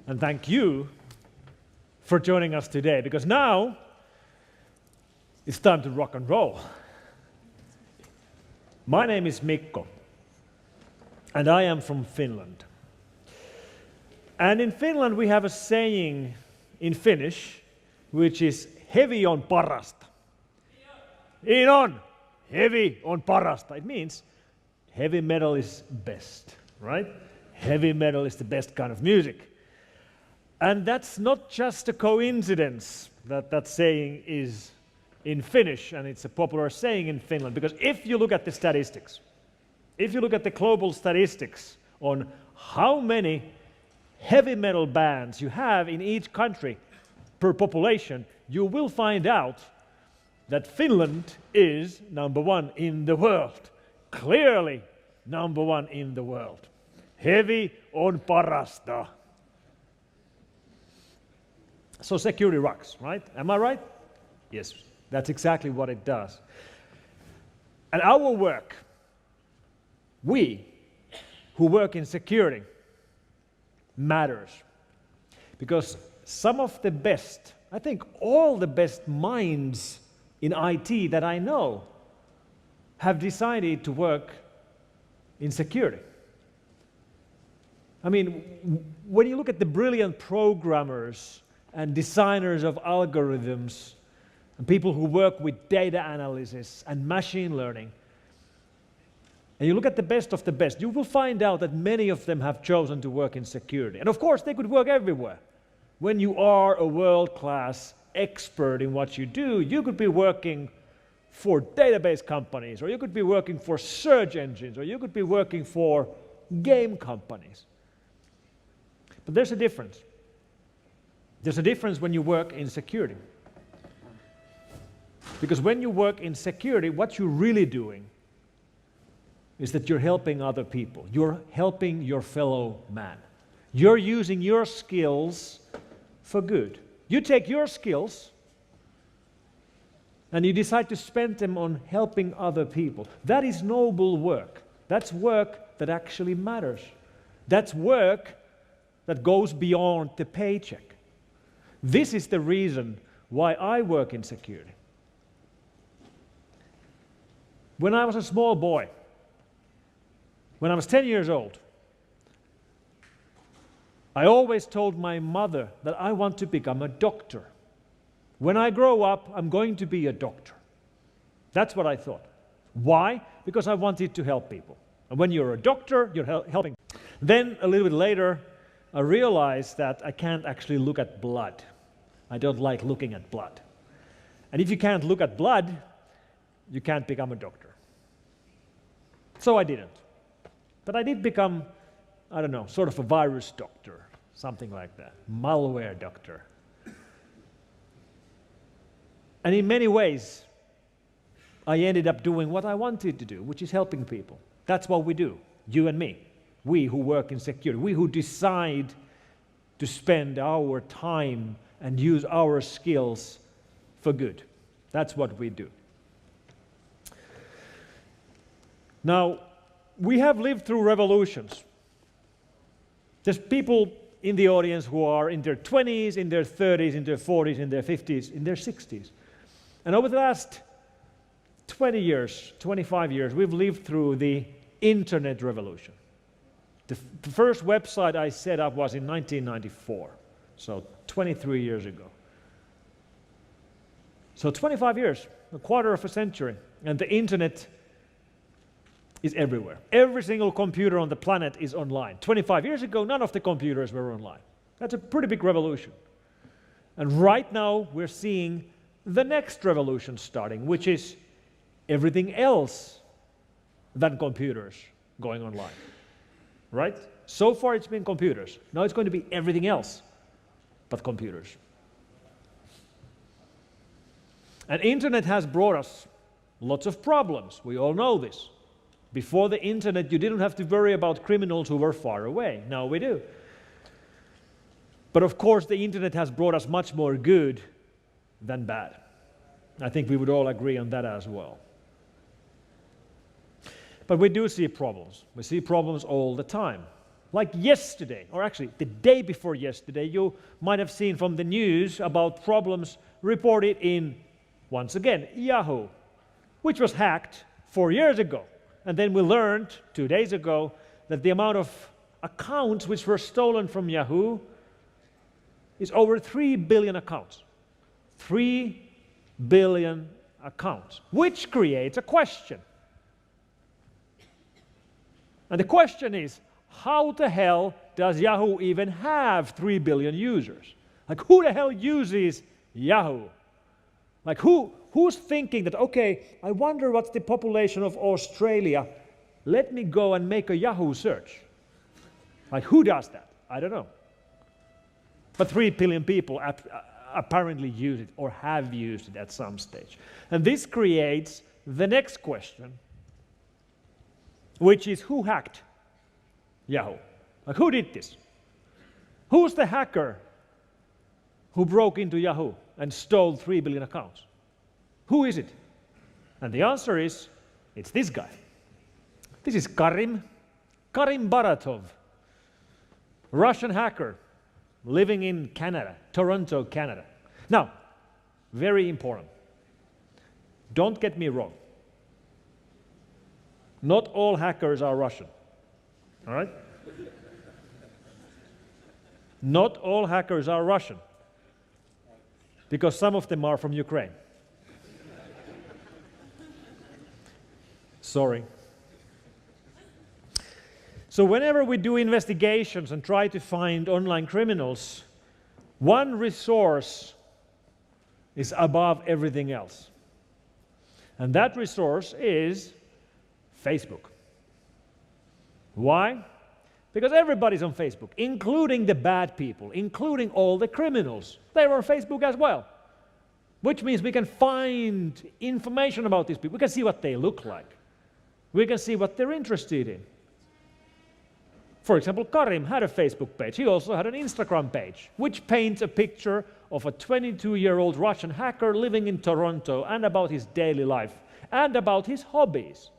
And thank you for joining us today, because now it's time to rock and roll. My name is Mikko, and I am from Finland. And in Finland we have a saying in Finnish, which is heavy on parasta. Niin on! Heavy on parasta. It means heavy metal is best, right? Heavy metal is the best kind of music. And that's not just a coincidence that that saying is in Finnish, and it's a popular saying in Finland, because if you look at the statistics, if you look at the global statistics on how many heavy metal bands you have in each country per population, you will find out that Finland is number one in the world. Clearly number one in the world. Heavy on parasta. So security rocks, right? Am I right? Yes, that's exactly what it does. And our work, we who work in security, matters. Because some of the best, I think all the best minds in IT that I know have decided to work in security. I mean, when you look at the brilliant programmers and designers of algorithms and people who work with data analysis and machine learning, and you look at the best of the best, you will find out that many of them have chosen to work in security. And of course, they could work everywhere. When you are a world-class expert in what you do, you could be working for database companies, or you could be working for search engines, or you could be working for game companies. But there's a difference. There's a difference when you work in security. Because when you work in security, what you're really doing is that you're helping other people. You're helping your fellow man. You're using your skills for good. You take your skills and you decide to spend them on helping other people. That is noble work. That's work that actually matters. That's work that goes beyond the paycheck. This is the reason why I work in security. When I was a small boy, when I was 10 years old, I always told my mother that I want to become a doctor. When I grow up, I'm going to be a doctor. That's what I thought. Why? Because I wanted to help people. And when you're a doctor, you're helping. Then, a little bit later, I realized that I can't actually look at blood. I don't like looking at blood. And if you can't look at blood, you can't become a doctor. So I didn't. But I did become, I don't know, sort of a virus doctor, something like that, malware doctor. And in many ways, I ended up doing what I wanted to do, which is helping people. That's what we do, you and me. We who work in security, we who decide to spend our time and use our skills for good. That's what we do. Now, we have lived through revolutions. There's people in the audience who are in their 20s, in their 30s, in their 40s, in their 50s, in their 60s. And over the last 20 years, 25 years, we've lived through the internet revolution. The first website I set up was in 1994, so 23 years ago. So 25 years, a quarter of a century, and the internet is everywhere. Every single computer on the planet is online. 25 years ago, none of the computers were online. That's a pretty big revolution. And right now, we're seeing the next revolution starting, which is everything else than computers going online. Right? So far, it's been computers. Now it's going to be everything else but computers. And internet has brought us lots of problems. We all know this. Before the internet, you didn't have to worry about criminals who were far away. Now we do. But of course, the internet has brought us much more good than bad. I think we would all agree on that as well. But we do see problems. We see problems all the time. Like yesterday, or actually the day before yesterday, you might have seen from the news about problems reported in, once again, Yahoo, which was hacked 4 years ago. And then we learned 2 days ago that the amount of accounts which were stolen from Yahoo is over 3 billion accounts. 3 billion accounts, which creates a question. And the question is, how the hell does Yahoo even have 3 billion users? Like, who the hell uses Yahoo? Like, who's thinking that, okay, I wonder what's the population of Australia. Let me go and make a Yahoo search. Like, who does that? I don't know. But 3 billion people apparently use it or have used it at some stage. And this creates the next question, which is, who hacked Yahoo? Like, who did this? Who's the hacker who broke into Yahoo and stole 3 billion accounts? Who is it? And the answer is, it's this guy. This is Karim Baratov, Russian hacker living in Canada, Toronto, Canada. Now, very important. Don't get me wrong. Not all hackers are Russian. All right? Not all hackers are Russian, because some of them are from Ukraine. Sorry. So whenever we do investigations and try to find online criminals, one resource is above everything else. And that resource is Facebook. Why? Because everybody's on Facebook, including the bad people, including all the criminals. They're on Facebook as well. Which means we can find information about these people. We can see what they look like. We can see what they're interested in. For example, Karim had a Facebook page. He also had an Instagram page, which paints a picture of a 22-year-old Russian hacker living in Toronto, and about his daily life, and about his hobbies.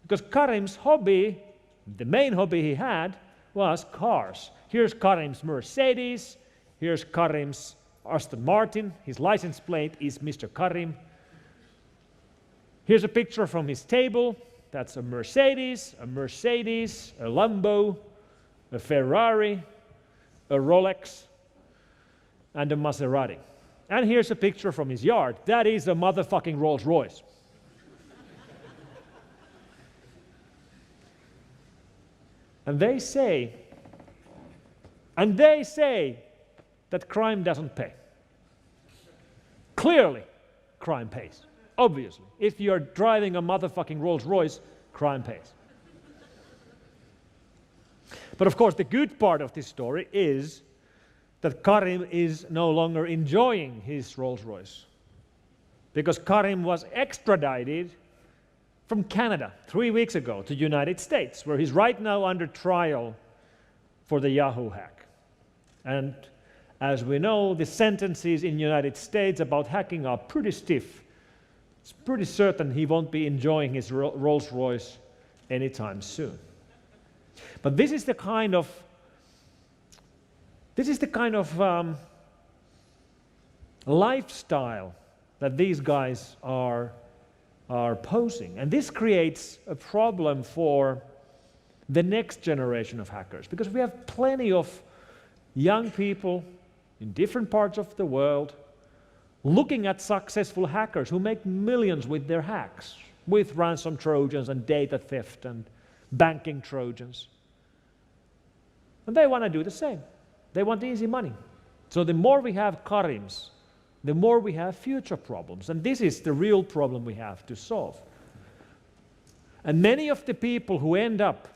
Because Karim's hobby, the main hobby he had, was cars. Here's Karim's Mercedes. Here's Karim's Aston Martin. His license plate is Mr. Karim. Here's a picture from his table. That's a Mercedes, a Lambo, a Ferrari, a Rolex, and a Maserati. And here's a picture from his yard. That is a motherfucking Rolls Royce. And they say that crime doesn't pay. Clearly, crime pays. Obviously, if you're driving a motherfucking Rolls Royce, crime pays. But of course, the good part of this story is that Karim is no longer enjoying his Rolls Royce, because Karim was extradited from Canada 3 weeks ago to the United States, where he's right now under trial for the Yahoo hack. And as we know, the sentences in the United States about hacking are pretty stiff. It's pretty certain he won't be enjoying his Rolls Royce anytime soon. But this is the kind of lifestyle that these guys are posing. And this creates a problem for the next generation of hackers, because we have plenty of young people in different parts of the world looking at successful hackers who make millions with their hacks, with ransom Trojans and data theft and banking Trojans. And they want to do the same. They want easy money. So the more we have Karims, the more we have future problems. And this is the real problem we have to solve. And many of the people who end up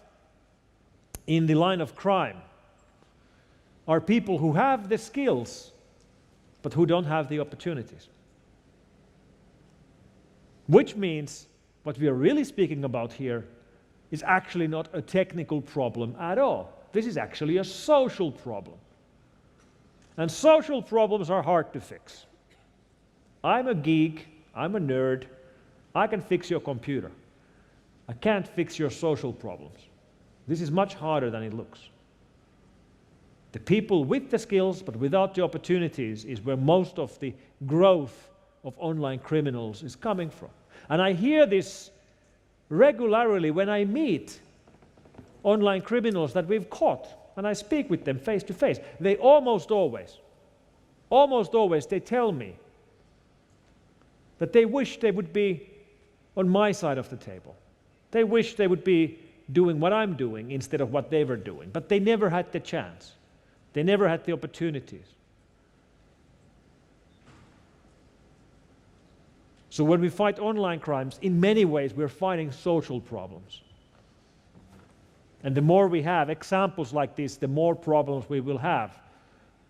in the line of crime are people who have the skills, but who don't have the opportunities. Which means what we are really speaking about here is actually not a technical problem at all. This is actually a social problem. And social problems are hard to fix. I'm a geek, I'm a nerd, I can fix your computer. I can't fix your social problems. This is much harder than it looks. The people with the skills but without the opportunities is where most of the growth of online criminals is coming from. And I hear this regularly when I meet online criminals that we've caught, and I speak with them face to face. They almost always, they tell me that they wish they would be on my side of the table. They wish they would be doing what I'm doing instead of what they were doing, but they never had the chance. They never had the opportunities. So when we fight online crimes, in many ways we're fighting social problems. And the more we have examples like this, the more problems we will have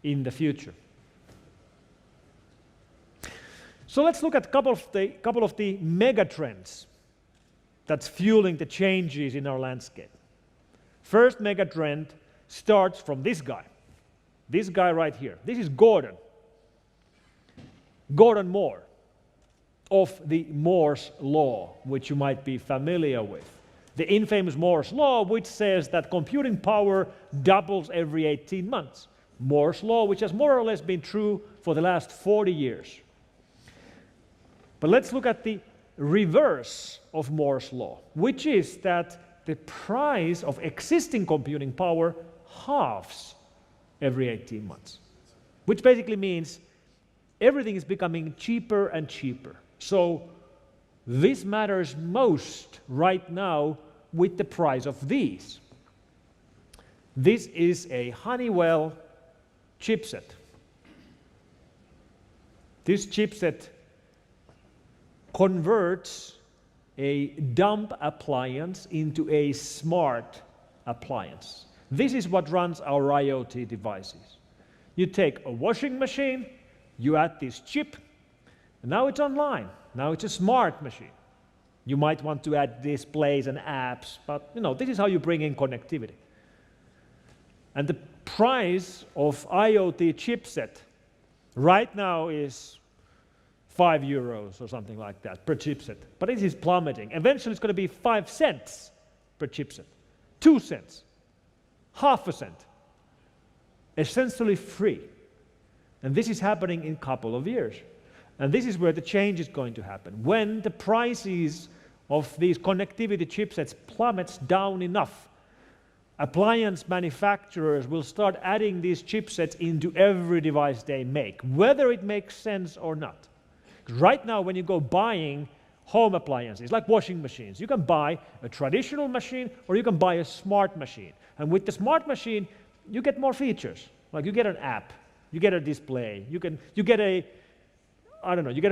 in the future. So let's look at a couple of the mega trends that's fueling the changes in our landscape. First mega trend starts from this guy right here. This is Gordon Moore of the Moore's Law, which you might be familiar with. The infamous Moore's Law, which says that computing power doubles every 18 months. Moore's Law, which has more or less been true for the last 40 years. But let's look at the reverse of Moore's Law, which is that the price of existing computing power halves every 18 months, which basically means everything is becoming cheaper and cheaper. So this matters most right now with the price of these. This is a Honeywell chipset. This chipset converts a dumb appliance into a smart appliance. This is what runs our IoT devices. You take a washing machine, you add this chip, and now it's online. Now it's a smart machine. You might want to add displays and apps, but this is how you bring in connectivity. And the price of IoT chipset right now is €5 or something like that per chipset. But it is plummeting. Eventually it's going to be 5 cents per chipset, 2 cents, half a cent, essentially free. And this is happening in a couple of years. And this is where the change is going to happen. When the prices of these connectivity chipsets plummets down enough, appliance manufacturers will start adding these chipsets into every device they make, whether it makes sense or not. Right now, when you go buying home appliances, like washing machines, you can buy a traditional machine or you can buy a smart machine. And with the smart machine, you get more features. Like you get an app, you get a display, you get a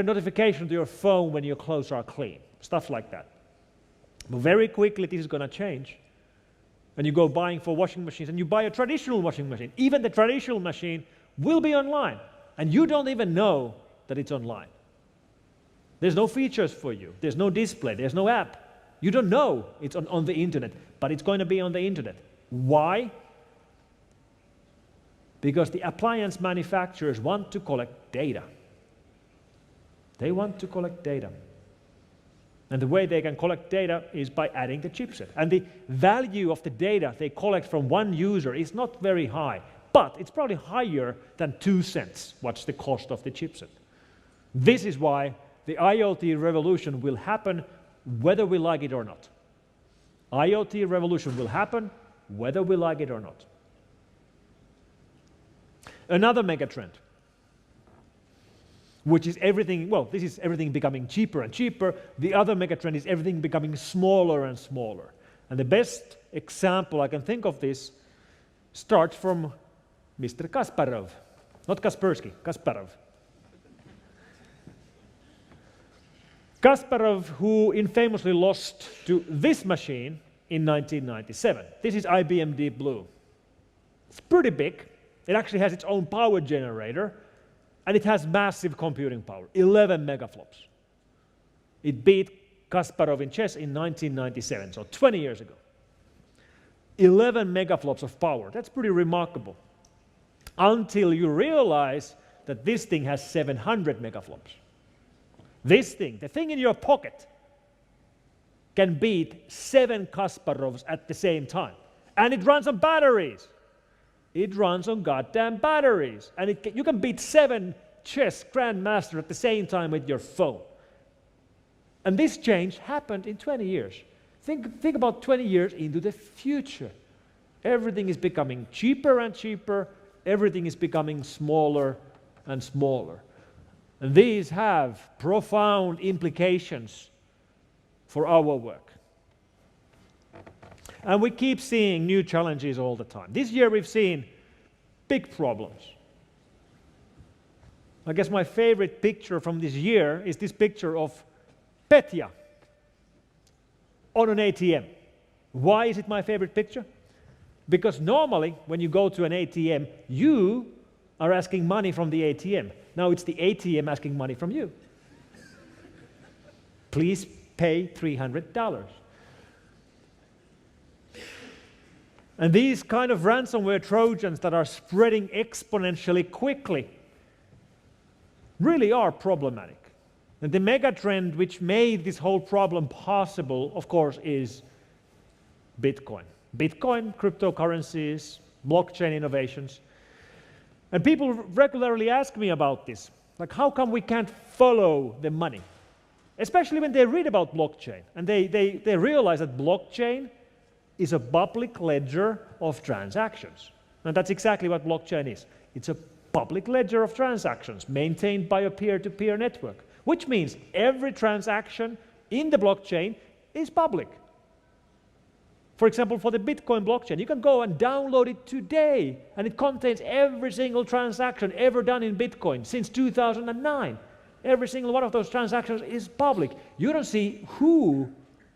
notification to your phone when your clothes are clean, stuff like that. But very quickly, this is going to change. And you go buying for washing machines, and you buy a traditional washing machine. Even the traditional machine will be online, and you don't even know that it's online. There's no features for you. There's no display. There's no app. You don't know it's on the internet, but it's going to be on the internet. Why? Because the appliance manufacturers want to collect data. They want to collect data. And the way they can collect data is by adding the chipset. And the value of the data they collect from one user is not very high, but it's probably higher than 2 cents. What's the cost of the chipset? This is why the IoT revolution will happen whether we like it or not. IoT revolution will happen whether we like it or not. Another megatrend, which is everything, this is everything becoming cheaper and cheaper. The other megatrend is everything becoming smaller and smaller. And the best example I can think of this starts from Mr. Kasparov. Not Kaspersky, Kasparov. Kasparov, who infamously lost to this machine in 1997. This is IBM Deep Blue. It's pretty big. It actually has its own power generator, and it has massive computing power, 11 megaflops. It beat Kasparov in chess in 1997, so 20 years ago. 11 megaflops of power, that's pretty remarkable. Until you realize that this thing has 700 megaflops. This thing, the thing in your pocket, can beat 7 Kasparovs at the same time. And it runs on batteries. It runs on goddamn batteries. And you can beat 7 chess grandmasters at the same time with your phone. And this change happened in 20 years. Think about 20 years into the future. Everything is becoming cheaper and cheaper. Everything is becoming smaller and smaller. And these have profound implications for our work. And we keep seeing new challenges all the time. This year we've seen big problems. I guess my favorite picture from this year is this picture of Petya on an ATM. Why is it my favorite picture? Because normally when you go to an ATM, you are asking money from the ATM. Now it's the ATM asking money from you. Please pay $300. And these kind of ransomware Trojans that are spreading exponentially quickly really are problematic. And the mega trend which made this whole problem possible, of course, is Bitcoin. Bitcoin, cryptocurrencies, blockchain innovations. And people regularly ask me about this. Like, how come we can't follow the money? Especially when they read about blockchain and they realize that blockchain is a public ledger of transactions. And that's exactly what blockchain is. It's a public ledger of transactions maintained by a peer-to-peer network, which means every transaction in the blockchain is public. For example, for the Bitcoin blockchain, you can go and download it today, and it contains every single transaction ever done in Bitcoin since 2009. Every single one of those transactions is public. You don't see who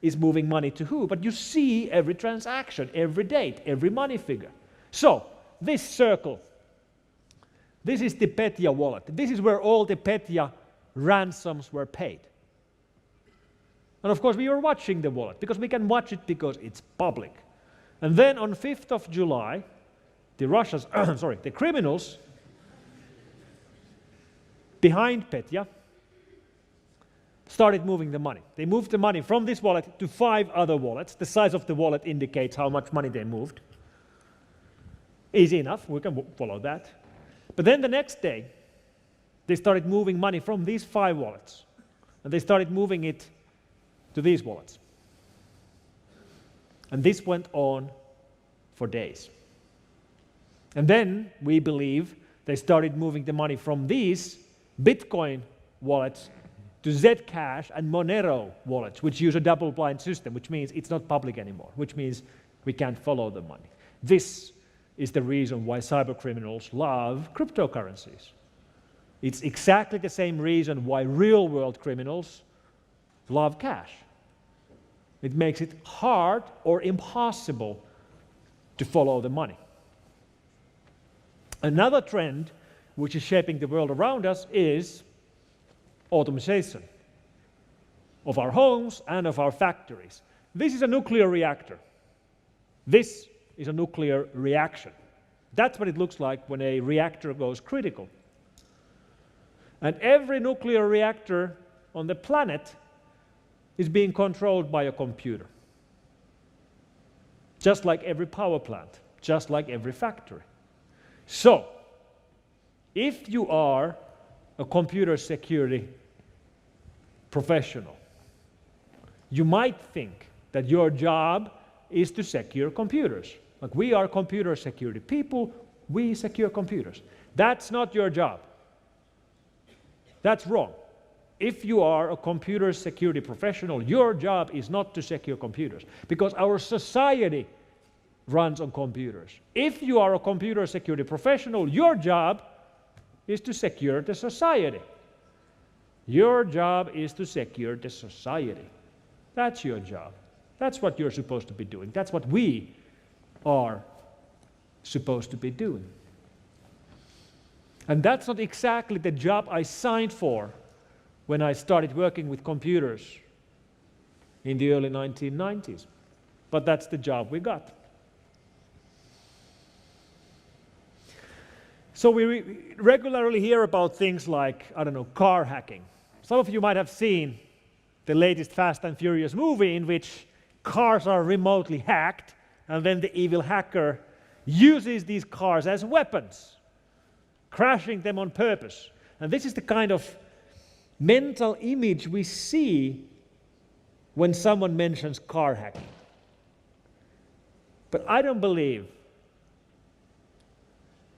is moving money to who, but you see every transaction, every date, every money figure. So, this circle, this is the Petya wallet. This is where all the Petya ransoms were paid. And of course we were watching the wallet, because we can watch it because it's public. And then on 5th of July, the criminals behind Petya started moving the money. They moved the money from this wallet to 5 other wallets. The size of the wallet indicates how much money they moved. Easy enough, we can follow that. But then the next day, they started moving money from these 5 wallets. And they started moving it to these wallets. And this went on for days. And then, we believe, they started moving the money from these Bitcoin wallets to Zcash and Monero wallets, which use a double-blind system, which means it's not public anymore, which means we can't follow the money. This is the reason why cybercriminals love cryptocurrencies. It's exactly the same reason why real-world criminals love cash. It makes it hard or impossible to follow the money. Another trend which is shaping the world around us is automation of our homes and of our factories. This is a nuclear reactor. This is a nuclear reaction. That's what it looks like when a reactor goes critical. And every nuclear reactor on the planet is being controlled by a computer. Just like every power plant, just like every factory. So, if you are a computer security professional, you might think that your job is to secure computers. Like, we are computer security people, we secure computers. That's not your job. That's wrong. If you are a computer security professional, your job is not to secure computers, because our society runs on computers. If you are a computer security professional, your job is to secure the society. Your job is to secure the society. That's your job. That's what you're supposed to be doing. That's what we are supposed to be doing. And that's not exactly the job I signed for when I started working with computers in the early 1990s. But that's the job we got. So we regularly hear about things like, I don't know, car hacking. Some of you might have seen the latest Fast and Furious movie in which cars are remotely hacked and then the evil hacker uses these cars as weapons, crashing them on purpose. And this is the kind of mental image we see when someone mentions car hacking. But I don't believe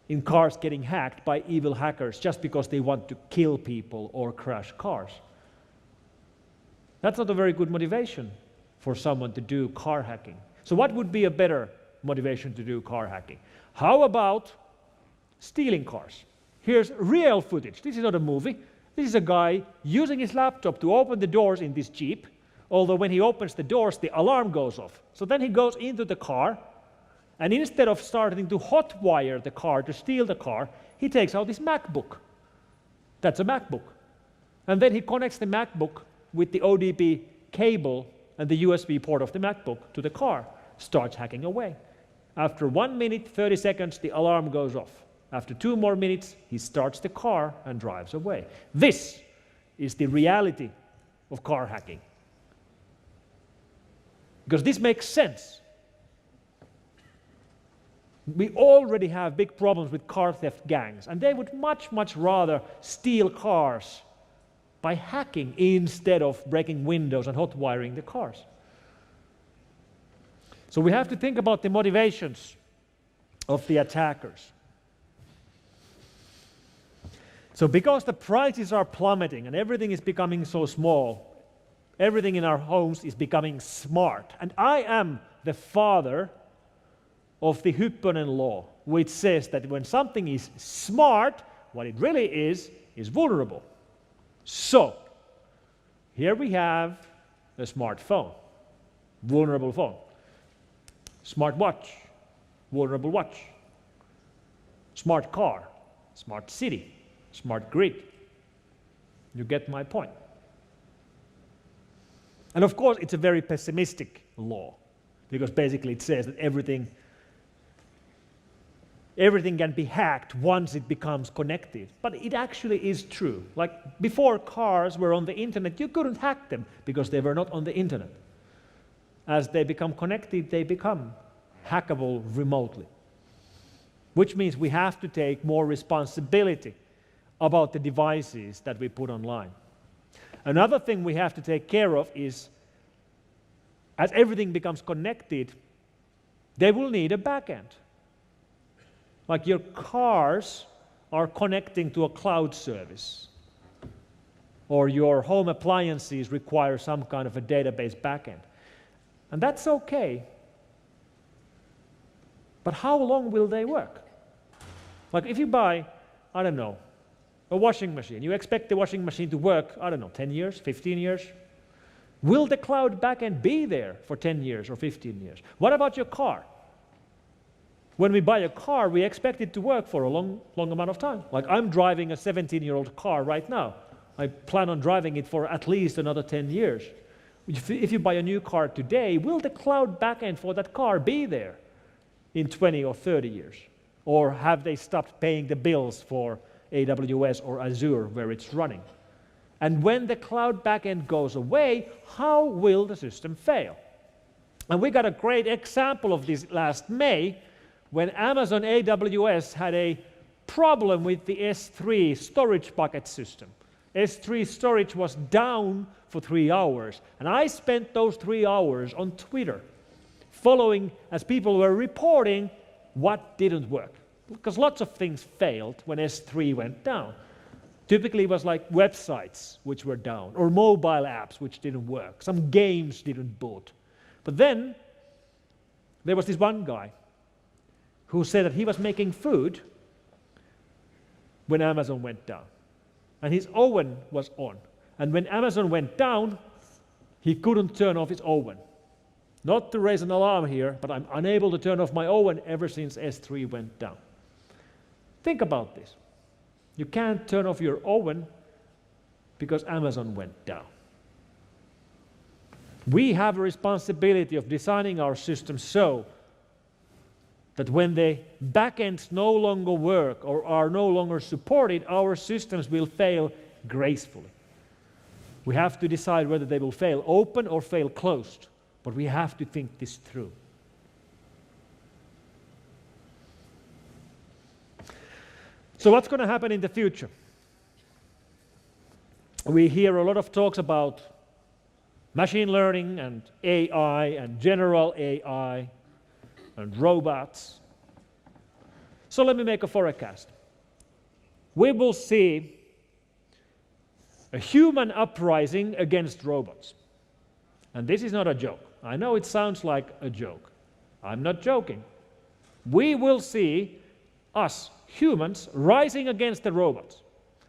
in cars getting hacked by evil hackers just because they want to kill people or crash cars. That's not a very good motivation for someone to do car hacking. So what would be a better motivation to do car hacking? How about stealing cars? Here's real footage. This is not a movie. This is a guy using his laptop to open the doors in this Jeep, although when he opens the doors, the alarm goes off. So then he goes into the car, and instead of starting to hotwire the car to steal the car, he takes out his MacBook. That's a MacBook. And then he connects the MacBook with the ODP cable and the USB port of the MacBook to the car, starts hacking away. After 1 minute, 30 seconds, the alarm goes off. After 2 more minutes, he starts the car and drives away. This is the reality of car hacking. Because this makes sense. We already have big problems with car theft gangs, and they would much, much rather steal cars by hacking instead of breaking windows and hotwiring the cars. So we have to think about the motivations of the attackers. So because the prices are plummeting and everything is becoming so small, everything in our homes is becoming smart. And I am the father of the Hyppo law, which says that when something is smart, what it really is vulnerable. So, here we have a smartphone, vulnerable phone. Smart watch, vulnerable watch. Smart car, smart city, smart grid. You get my point. And of course, it's a very pessimistic law, because basically it says that everything can be hacked once it becomes connected. But it actually is true. Like before cars were on the internet, you couldn't hack them because they were not on the internet. As they become connected, they become hackable remotely. Which means we have to take more responsibility about the devices that we put online. Another thing we have to take care of is, as everything becomes connected, they will need a backend. Like your cars are connecting to a cloud service, or your home appliances require some kind of a database backend. And that's okay. But how long will they work? Like if you buy, I don't know, a washing machine, you expect the washing machine to work, I don't know, 10 years, 15 years? Will the cloud backend be there for 10 years or 15 years? What about your car? When we buy a car, we expect it to work for a long amount of time. Like I'm driving a 17-year-old car right now. I plan on driving it for at least another 10 years. If you buy a new car today, will the cloud backend for that car be there in 20 or 30 years? Or have they stopped paying the bills for AWS or Azure where it's running? And when the cloud backend goes away, how will the system fail? And we got a great example of this last May, when Amazon AWS had a problem with the S3 storage bucket system. S3 storage was down for 3 hours, and I spent those 3 hours on Twitter following as people were reporting what didn't work. Because lots of things failed when S3 went down. Typically it was like websites which were down, or mobile apps which didn't work. Some games didn't boot. But then there was this one guy who said that he was making food when Amazon went down. And his oven was on. And when Amazon went down, he couldn't turn off his oven. Not to raise an alarm here, but I'm unable to turn off my oven ever since S3 went down. Think about this. You can't turn off your oven because Amazon went down. We have a responsibility of designing our system so that when the backends no longer work or are no longer supported, our systems will fail gracefully. We have to decide whether they will fail open or fail closed, but we have to think this through. So what's going to happen in the future? We hear a lot of talks about machine learning and AI and general AI and robots. So let me make a forecast. We will see a human uprising against robots. And this is not a joke. I know it sounds like a joke. I'm not joking. We will see us, humans, rising against the robots.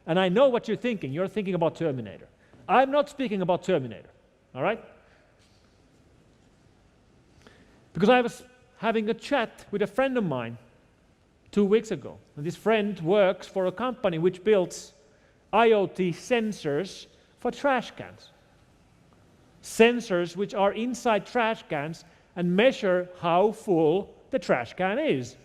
And I know what you're thinking. You're thinking about Terminator. I'm not speaking about Terminator. All right? Because I was having a chat with a friend of mine 2 weeks ago. And this friend works for a company which builds IoT sensors for trash cans. Sensors which are inside trash cans and measure how full the trash can is.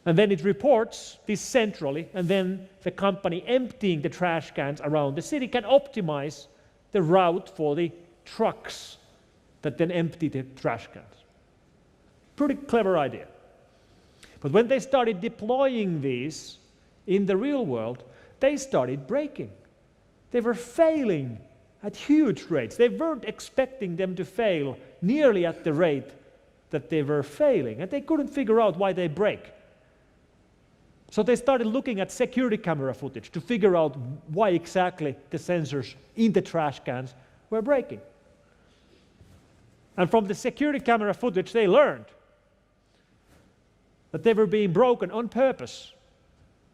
And then it reports this centrally, and then the company emptying the trash cans around the city can optimize the route for the trucks that then empty the trash cans. Pretty clever idea. But when they started deploying these in the real world, they started breaking. They were failing at huge rates. They weren't expecting them to fail nearly at the rate that they were failing, and they couldn't figure out why they break. So they started looking at security camera footage to figure out why exactly the sensors in the trash cans were breaking. And from the security camera footage, they learned that they were being broken on purpose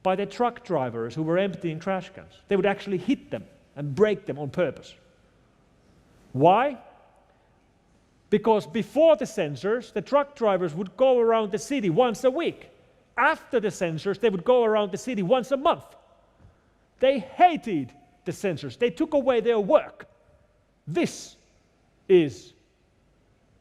by the truck drivers who were emptying trash cans. They would actually hit them and break them on purpose. Why? Because before the sensors, the truck drivers would go around the city once a week. After the sensors, they would go around the city once a month. They hated the sensors. They took away their work. This is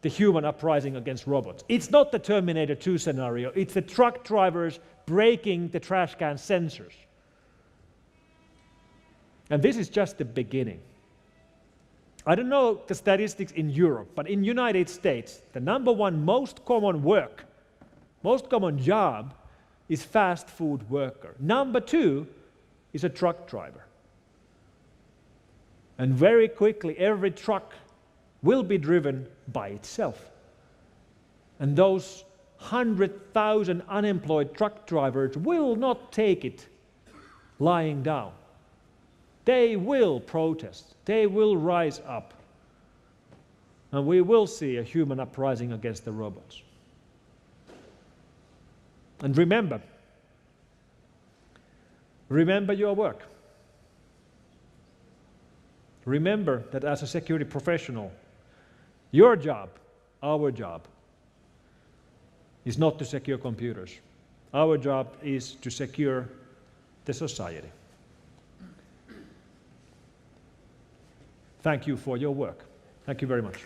the human uprising against robots. It's not the Terminator 2 scenario. It's the truck drivers breaking the trash can sensors. And this is just the beginning. I don't know the statistics in Europe, but in the United States, the number one most common work, most common job is fast food worker. Number two is a truck driver. And very quickly, every truck will be driven by itself. And those 100,000 unemployed truck drivers will not take it lying down. They will protest. They will rise up. And we will see a human uprising against the robots. And remember your work. Remember that as a security professional, your job, our job, is not to secure computers. Our job is to secure the society. Thank you for your work. Thank you very much.